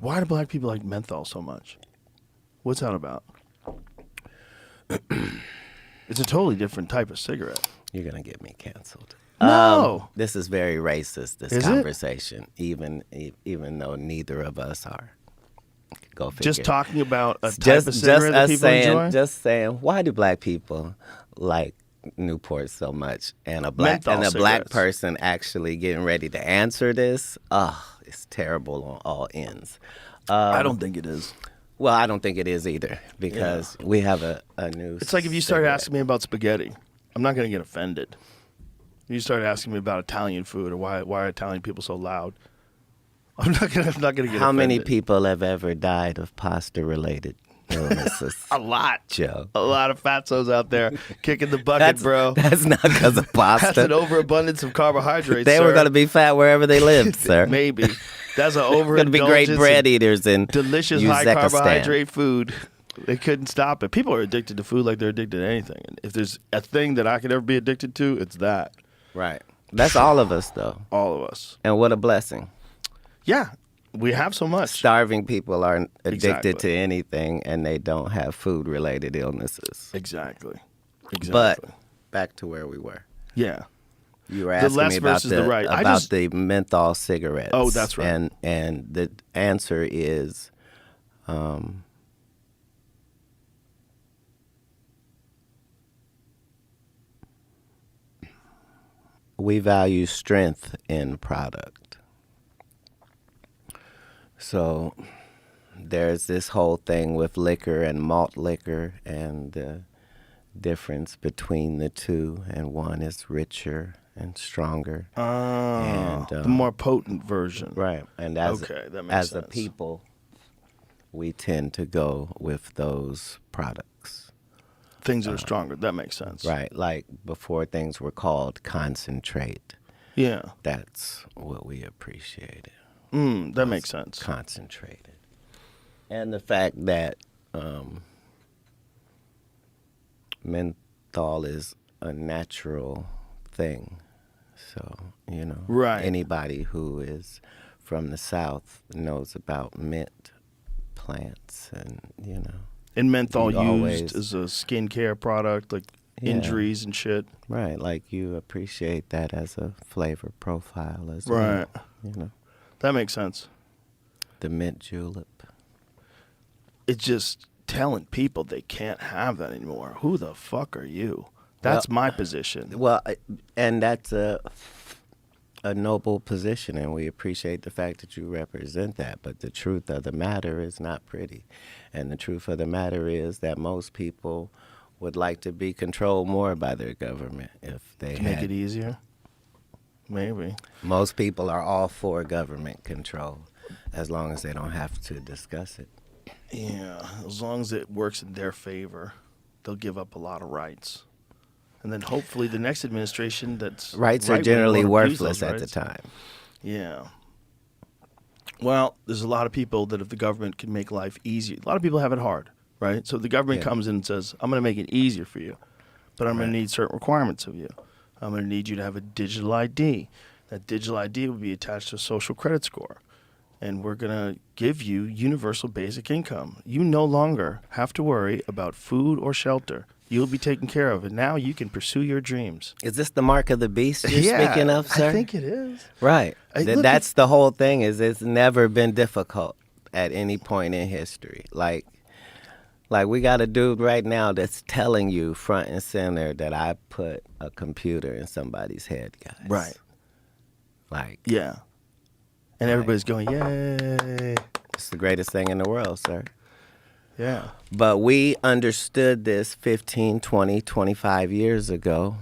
Why do black people like menthol so much? What's that about? It's a totally different type of cigarette. You're going to get me canceled. No. This is very racist, this Is it? conversation, even though neither of us are. Go figure. Just talking about a type of cigarette that people enjoy? Just saying, why do black people like Newport so much? And a black Menthol person actually getting ready to answer this, it's terrible on all ends. I don't think it is. Well, I don't think it is either, because we have a new It's like if you start asking me about spaghetti, I'm not going to get offended. You start asking me about Italian food or why are Italian people so loud. I'm not gonna get offended. How many people have ever died of pasta-related illnesses? A lot. Joe. A lot of fatzos out there kicking the bucket, bro. That's not because of pasta. That's an overabundance of carbohydrates, They sir. were going to be fat wherever they lived, sir. Maybe. That's an overindulgence. Going to be great bread eaters in delicious Uzbekistan. high carbohydrate food. They couldn't stop it. People are addicted to food like they're addicted to anything. And if there's a thing that I could ever be addicted to, it's that. Right. That's all of us, though. All of us. And what a blessing. Yeah. We have so much. Starving people are addicted Exactly. to anything, and they don't have food-related illnesses. Exactly. But back to where we were. Yeah. You were asking left me about versus the right. the menthol cigarettes. Oh, that's right. And the answer is, we value strength in product. So there's this whole thing with liquor and malt liquor and the difference between the two, and one is richer and stronger. The more potent version. Right. And that makes as sense. a people, we tend to go with those products. Things that are stronger. That makes sense. Right. Like before things were called concentrate. Yeah. That's what we appreciated. That makes sense. Concentrated. And the fact that menthol is a natural thing. So, Right. anybody who is from the South knows about mint plants and, And menthol You always- used as a skincare product, like Yeah. injuries and shit. Right, like you appreciate that as a flavor profile as Right. well. That makes sense. The mint julep. It's just telling people they can't have that anymore. Who the fuck are you? That's my position. Well, and that's a noble position, and we appreciate the fact that you represent that. But the truth of the matter is not pretty. And the truth of the matter is that most people would like to be controlled more by their government if they To make it easier? Maybe. Most people are all for government control as long as they don't have to discuss it. Yeah, as long as it works in their favor, they'll give up a lot of rights. And then hopefully the next administration that's Rights are right-wing generally won't abuse worthless those at the rights. time. Yeah. Well, there's a lot of people that if the government can make life easier, a lot of people have it hard, right? So if the government comes in and says, I'm going to make it easier for you, but I'm going to need certain requirements of you. I'm going to need you to have a digital ID. That digital ID will be attached to a social credit score. And we're going to give you universal basic income. You no longer have to worry about food or shelter. You'll be taken care of, and now you can pursue your dreams. Is this the mark of the beast you're speaking of, sir? I think it is. Right. Look, That's the whole thing, is it's never been difficult at any point in history. Like we got a dude right now that's telling you front and center that I put a computer in somebody's head, guys. Right. Like, Yeah. And everybody's going, yay. it's the greatest thing in the world, sir. Yeah. But we understood this 15, 20, 25 years ago.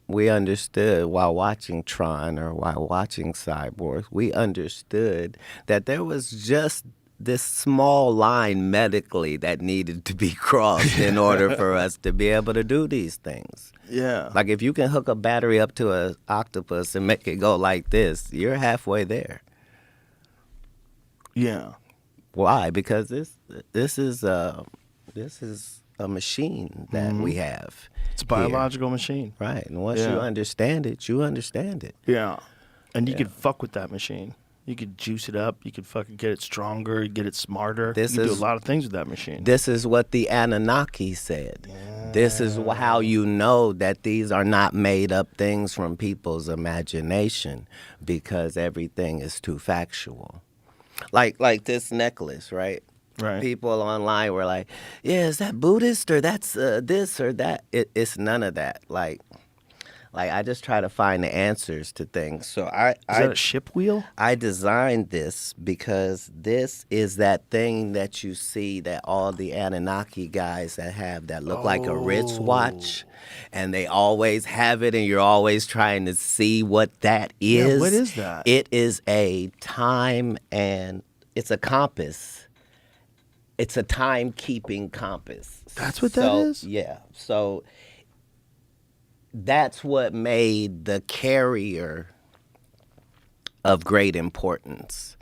We understood while watching Tron or while watching Cyborg, we understood that there was just this small line medically that needed to be crossed in order for us to be able to do these things. Yeah. Like if you can hook a battery up to an octopus and make it go like this, you're halfway there. Yeah. Why? Because this is a machine that we have. It's a biological machine. Right. And once you understand it, you understand it. Yeah. And you can fuck with that machine. You could juice it up. You could fucking get it stronger, get it smarter. This you could do is- a lot of things with that machine. This is what the Anunnaki said. This is how you know that these are not made up things from people's imagination, because everything is too factual. Like this necklace, right? Right. People online were like, "Yeah, is that Buddhist or that's this or that?" It's none of that. Like I just try to find the answers to things. So Is that a ship wheel? I designed this because this is that thing that you see that all the Anunnaki guys that look like a wristwatch, and they always have it, and you're always trying to see what that is. Yeah, what is that? It is a time, and it's a compass. It's a timekeeping compass. That's what that is? Yeah. So that's what made the carrier of great importance,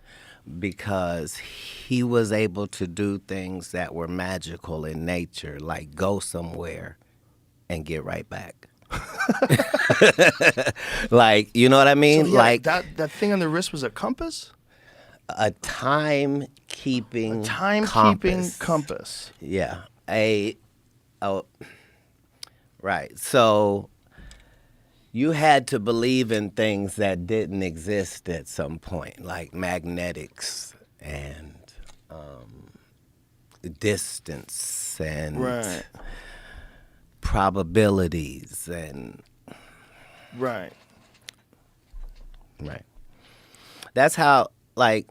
because he was able to do things that were magical in nature, like go somewhere and get right back. Like, you know what I mean? So, yeah, like that thing on the wrist was a compass? a timekeeping Compass. Yeah. Right. So you had to believe in things that didn't exist at some point, like magnetics and distance and Right. probabilities and Right. right. That's how, like,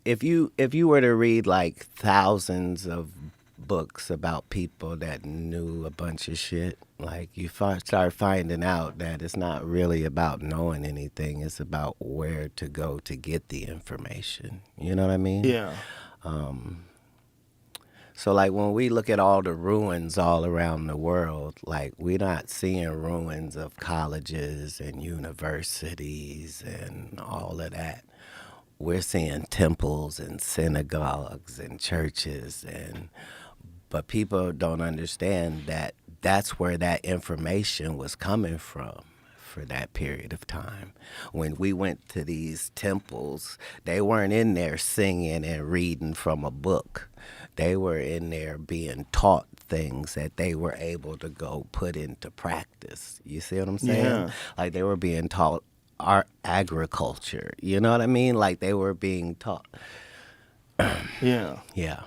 if you were to read like thousands of books about people that knew a bunch of shit, like you start finding out that it's not really about knowing anything. It's about where to go to get the information. You know what I mean? Yeah. So like when we look at all the ruins all around the world, like we're not seeing ruins of colleges and universities and all of that. We're seeing temples and synagogues and churches, but people don't understand that that's where that information was coming from for that period of time. When we went to these temples, they weren't in there singing and reading from a book. They were in there being taught things that they were able to go put into practice. You see what I'm saying? Yeah. Like they were being taught agriculture. You know what I mean? Like they were being taught. Yeah. Yeah.